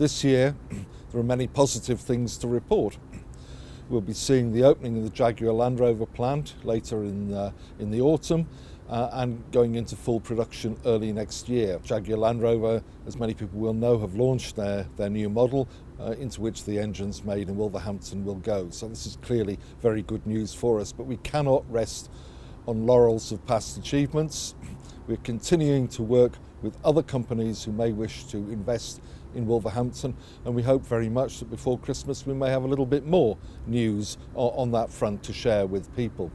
This year, there are many positive things to report. We'll be seeing the opening of the Jaguar Land Rover plant later in the autumn and going into full production early next year. Jaguar Land Rover, as many people will know, have launched their new model into which the engines made in Wolverhampton will go. So this is clearly very good news for us, but we cannot rest on laurels of past achievements. We're continuing to work with other companies who may wish to invest in Wolverhampton, and we hope very much that before Christmas we may have a little bit more news on that front to share with people.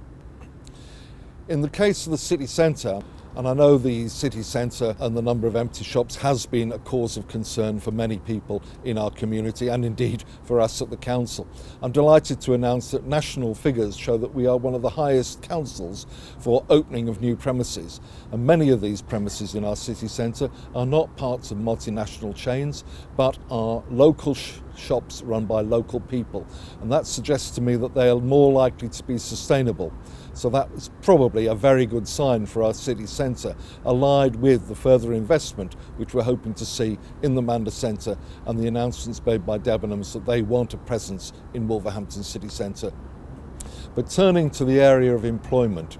In the case of the city centre, and I know the city centre and the number of empty shops has been a cause of concern for many people in our community and indeed for us at the council. I'm delighted to announce that national figures show that we are one of the highest councils for opening of new premises, and many of these premises in our city centre are not parts of multinational chains but are local shops run by local people, and that suggests to me that they are more likely to be sustainable. So that is probably a very good sign for our city centre, allied with the further investment which we're hoping to see in the Mander Centre and the announcements made by Debenhams that they want a presence in Wolverhampton city centre. But turning to the area of employment,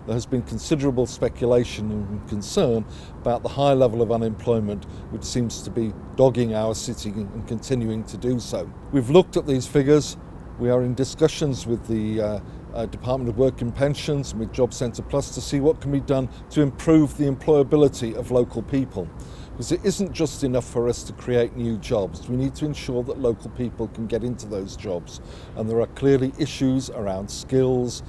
there has been considerable speculation and concern about the high level of unemployment which seems to be dogging our city and continuing to do so. We've looked at these figures. We are in discussions with the Department of Work and Pensions and with Job Centre Plus to see what can be done to improve the employability of local people. Because it isn't just enough for us to create new jobs. We need to ensure that local people can get into those jobs. And there are clearly issues around skills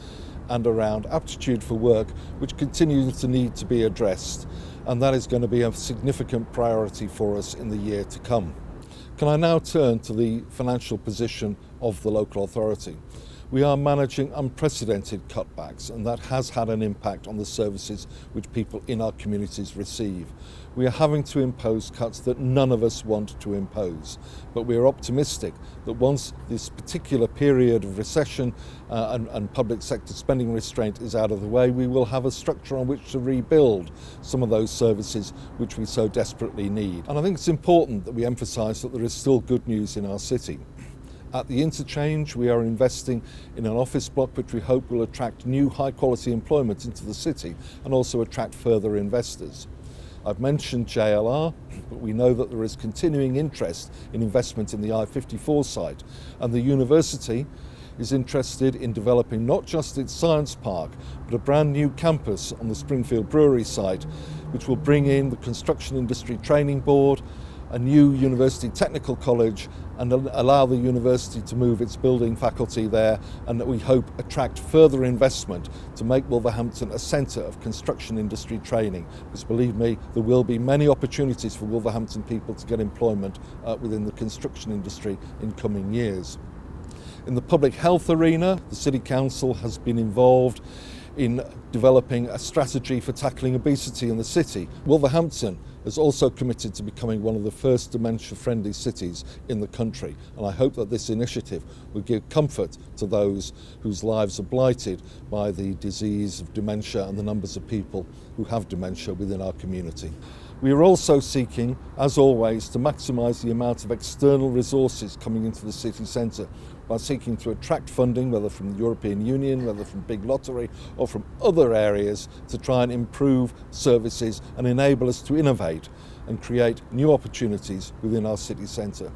and around aptitude for work which continue to need to be addressed. And that is going to be a significant priority for us in the year to come. Can I now turn to the financial position of the local authority? We are managing unprecedented cutbacks, and that has had an impact on the services which people in our communities receive. We are having to impose cuts that none of us want to impose, but we are optimistic that once this particular period of recession and public sector spending restraint is out of the way, we will have a structure on which to rebuild some of those services which we so desperately need. And I think it's important that we emphasise that there is still good news in our city. At the interchange, we are investing in an office block which we hope will attract new high-quality employment into the city and also attract further investors. I've mentioned JLR, but we know that there is continuing interest in investment in the I-54 site, and the university is interested in developing not just its science park, but a brand new campus on the Springfield Brewery site, which will bring in the Construction Industry Training Board, a new university technical college, and allow the university to move its building faculty there, and that we hope attract further investment to make Wolverhampton a centre of construction industry training. Because believe me, there will be many opportunities for Wolverhampton people to get employment within the construction industry in coming years. In the public health arena, the City Council has been involved in developing a strategy for tackling obesity in the city. Wolverhampton has also committed to becoming one of the first dementia-friendly cities in the country, and I hope that this initiative will give comfort to those whose lives are blighted by the disease of dementia and the numbers of people who have dementia within our community. We are also seeking, as always, to maximise the amount of external resources coming into the city centre by seeking to attract funding, whether from the European Union, whether from Big Lottery or from other areas, to try and improve services and enable us to innovate and create new opportunities within our city centre.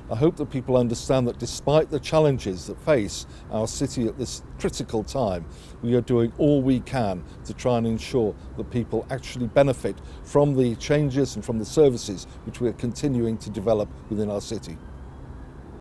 I hope that people understand that despite the challenges that face our city at this critical time, we are doing all we can to try and ensure that people actually benefit from the changes and from the services which we are continuing to develop within our city.